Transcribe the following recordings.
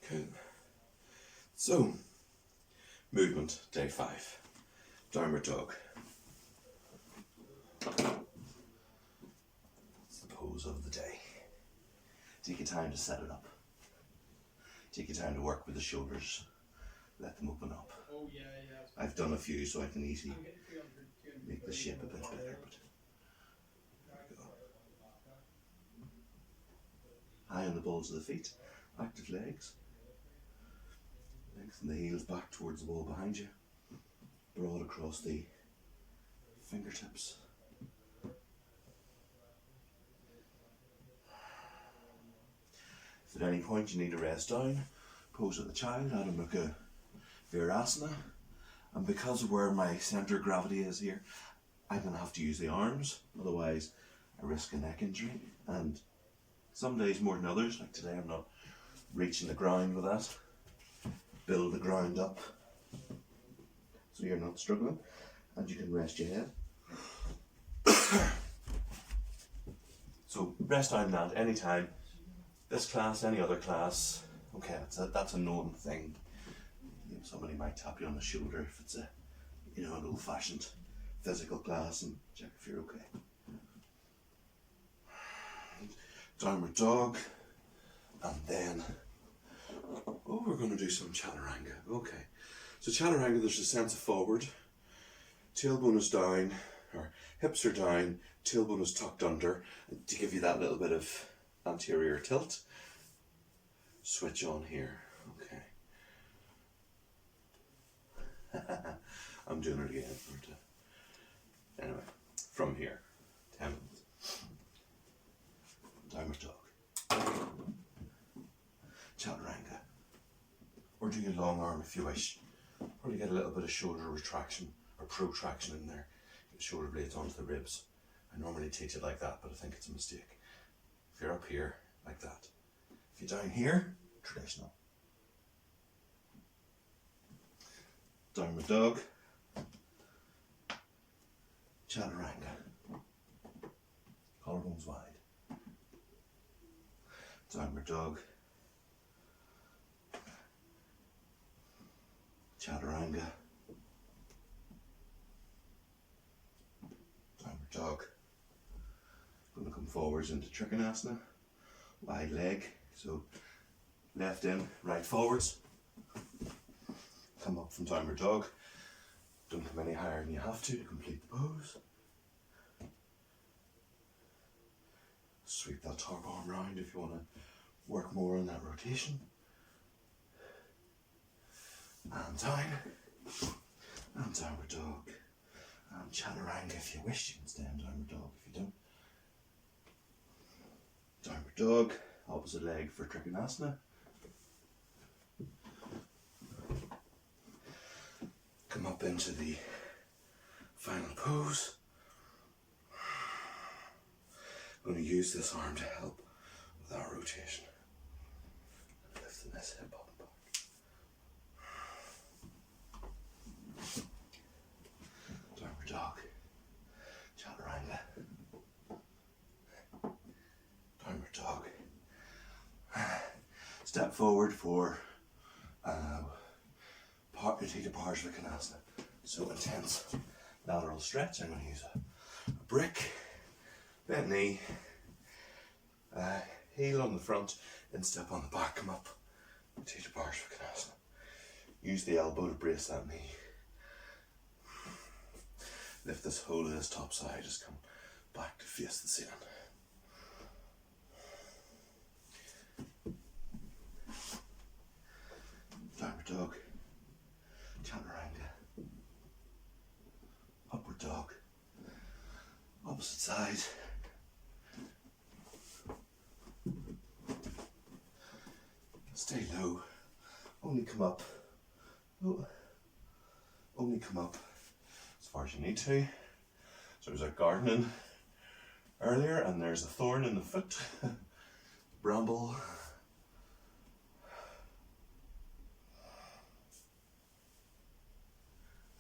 Cool. So, movement, day 5. Downward dog. It's the pose of the day. Take your time to set it up. Take your time to work with the shoulders. Let them open up. Oh, yeah. I've done a few so I can easily make the shape a bit better. But there we go. High on the balls of the feet. Active legs. Lengthen the heels back towards the wall behind you. Broad across the fingertips. If at any point you need to rest down, pose of the child, Adho Mukha Virasana. And because of where my centre of gravity is here, I'm going to have to use the arms, otherwise I risk a neck injury. And some days more than others, like today I'm not reaching the ground with that. Build the ground up so you're not struggling, and you can rest your head. So rest down that anytime. This class, any other class, okay, that's a known thing. You know, somebody might tap you on the shoulder if it's a, an old-fashioned physical class, and check if you're okay. Downward dog, and then we're going to do some chaturanga. Okay, so chaturanga, there's a sense of forward, tailbone is down, or hips are down, tailbone is tucked under, to give you that little bit of anterior tilt. Switch on here. Okay. I'm doing it again. Anyway, from here, 10 minutes. Downward dog. Chaturanga. Or do your long arm if you wish. Probably get a little bit of shoulder retraction or protraction in there. Get the shoulder blades onto the ribs. I normally teach it like that, but I think it's a mistake. If you're up here, like that. If you're down here, traditional. Downward dog. Chaturanga. Collarbones wide. Downward dog. Chaturanga. Downward dog. Going to come forwards into Chaturanga Asana. Wide leg. So left in, right forwards. Come up from downward dog. Don't come any higher than you have to complete the pose. Sweep that top arm round if you want to work more on that rotation. And down. And downward dog. And chaturanga if you wish. You can stay in downward dog if you don't. Downward dog. Opposite leg for Trikonasana. Come up into the final pose. I'm going to use this arm to help with our rotation. Lifting this hip up and back. Downward dog. Chaturanga. Downward dog. Step forward for Utthita Parshvakonasana. So intense lateral stretch. I'm going to use a brick, bent knee, heel on the front, instep on the back, come up. Utthita Parshvakonasana. Use the elbow to brace that knee. Lift this whole of this top side, just come back to face the ceiling. Downward dog. Chaturanga. Upward dog. Opposite side. Stay low. Only come up. Oh. Only come up as far as you need to. So there's a gardening earlier, and there's a thorn in the foot. Bramble.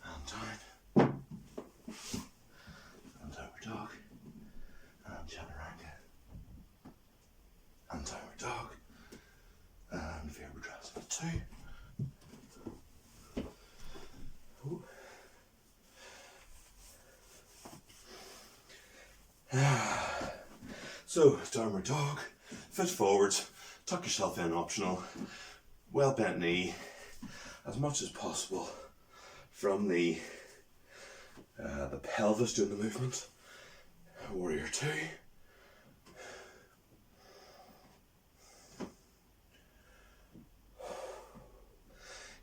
And down. And downward dog. And chaturanga. And downward dog. And Virabhadrasana. 2. Ooh. So, downward dog, foot forwards, tuck yourself in, optional, well bent knee, as much as possible from the pelvis doing the movement. Warrior 2.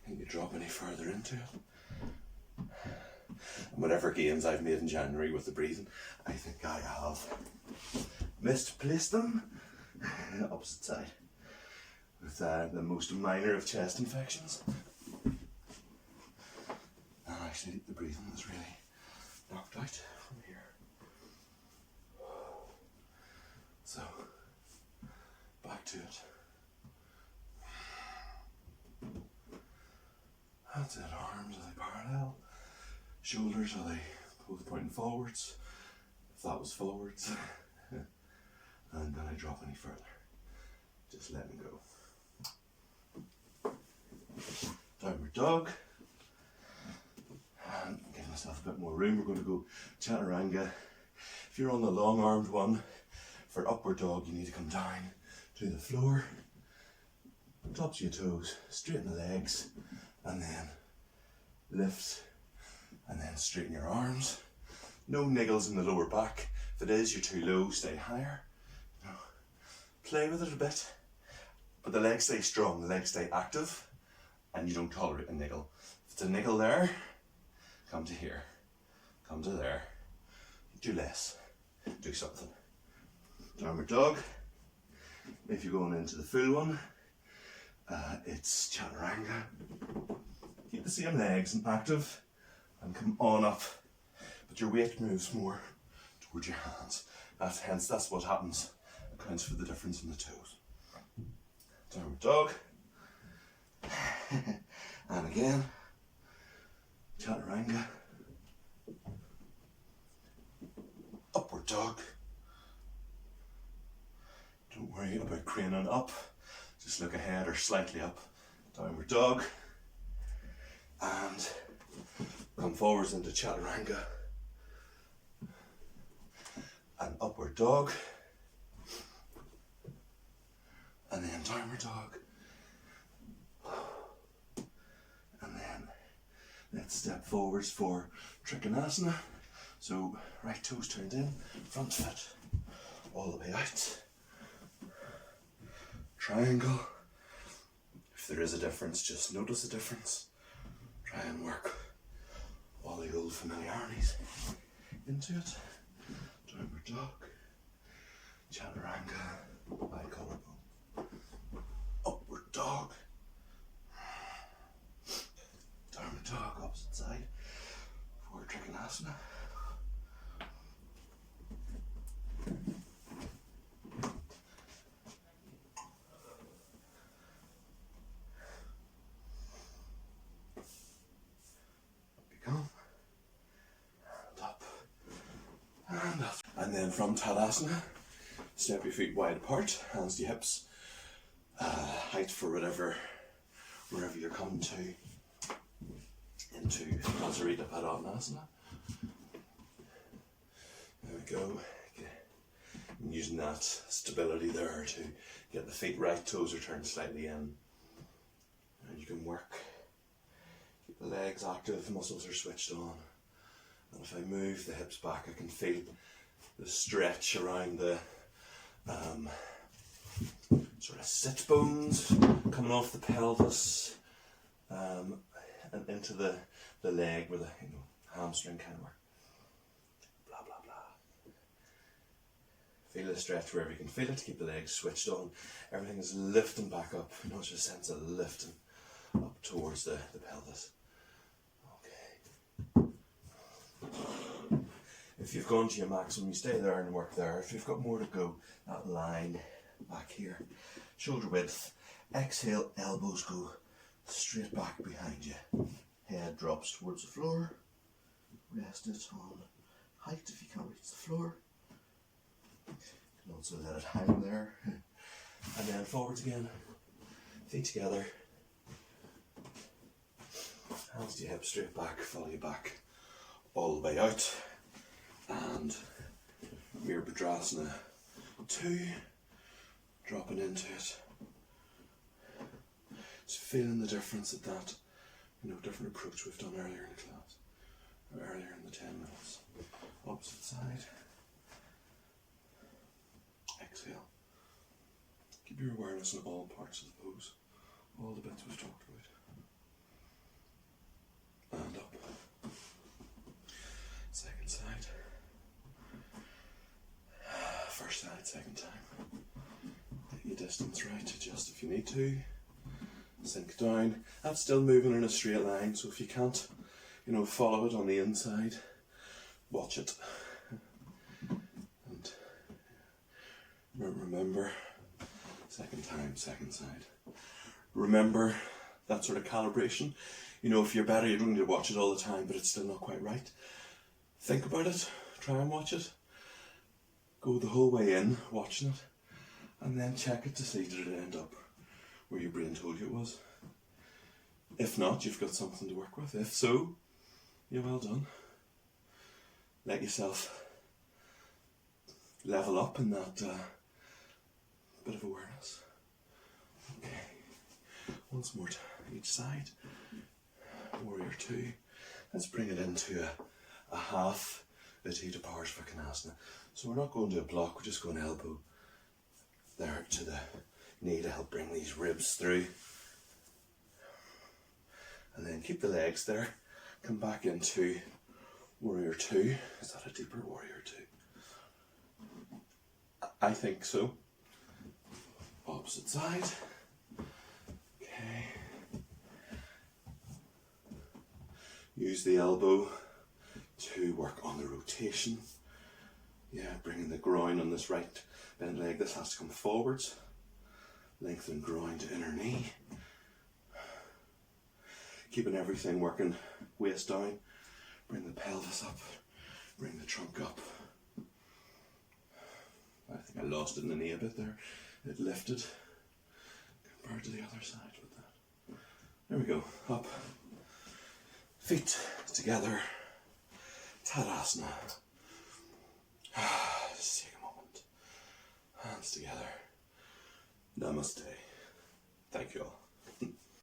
Can you drop any further into it? And whatever gains I've made in January with the breathing, I think I have misplaced them. Opposite side. With the most minor of chest infections. And actually the breathing is really knocked out from here. So, back to it. That's it. Arms, are they parallel? Shoulders, are they both pointing forwards? If that was forwards. And then I drop any further. Just let me go. Downward dog. And give myself a bit more room. We're going to go Chaturanga. If you're on the long-armed one, for upward dog you need to come down to the floor. Tops of your toes, straighten the legs, and then lift, and then straighten your arms. No niggles in the lower back. If it is, you're too low, stay higher. Play with it a bit, but the legs stay strong, the legs stay active, and you don't tolerate a niggle. If it's a niggle there, come to here, come to there, do less, do something. Downward dog. If you're going into the full one, it's Chaturanga. Keep the same legs and active, and come on up, but your weight moves more towards your hands. Hence, that's what happens. Accounts for the difference in the toes. Downward dog. And again. Chaturanga. Upward dog. Don't worry about craning up. Just look ahead or slightly up. Downward dog. And come forwards into Chaturanga. And upward dog. And then downward dog. And then let's step forwards for Chaturanga Asana. So right toes turned in, front foot all the way out. Triangle. If there is a difference, just notice the difference. Try and work all the old familiarities into it. Downward dog. Chaturanga by collarbone. Upward dog. Downward dog, opposite side. For Chaturanga Asana. Come. And up. And up. And then from Tadasana, step your feet wide apart, hands to your hips. Height for wherever you're coming to into Chaturanga. There we go. I'm using that stability there to get the feet right, toes are turned slightly in. And you can work. Keep the legs active, muscles are switched on. And if I move the hips back, I can feel the stretch around the sort of sit bones coming off the pelvis and into the leg with a hamstring kind of work. Blah blah blah. Feel the stretch wherever you can feel it. Keep the legs switched on. Everything is lifting back up. Notice a sense of lifting up towards the pelvis. Okay. If you've gone to your maximum, you stay there and work there. If you've got more to go, that line back here, shoulder width, exhale, elbows go straight back behind you. Head drops towards the floor. Rest it on height if you can't reach the floor. You can also let it hang there. And then forwards again. Feet together. Hands to your hips, straight back, fully back, all the way out. And Virabhadrasana 2, dropping into it. Just feeling the difference at that, different approach we've done earlier in the class, or earlier in the 10 minutes. Opposite side. Exhale. Keep your awareness in all parts of the pose, all the bits we've talked about. And up. Second side. First side, second time. Get your distance right, adjust if you need to. Sink down. That's still moving in a straight line, so if you can't, follow it on the inside, watch it. And remember, second time, second side. Remember that sort of calibration. If you're better, you don't need to watch it all the time, but it's still not quite right. Think about it, try and watch it. Go the whole way in, watching it, and then check it to see did it end up where your brain told you it was. If not, you've got something to work with. If so, you're well done. Let yourself level up in that bit of awareness. Okay, once more to each side. Warrior 2. Let's bring it into a half Utthita Parsvakonasana. So we're not going to a block, we're just going elbow there to the knee to help bring these ribs through. And then keep the legs there. Come back into Warrior 2. Is that a deeper Warrior 2? I think so. Opposite side. Okay. Use the elbow to work on the rotation. Yeah, bringing the groin on this right bent leg. This has to come forwards. Lengthen groin to inner knee. Keeping everything working waist down. Bring the pelvis up. Bring the trunk up. I think I lost it in the knee a bit there. It lifted compared to the other side with that. There we go. Up. Feet together. Tadasana. Just take a moment. Hands together. Namaste. Thank you all.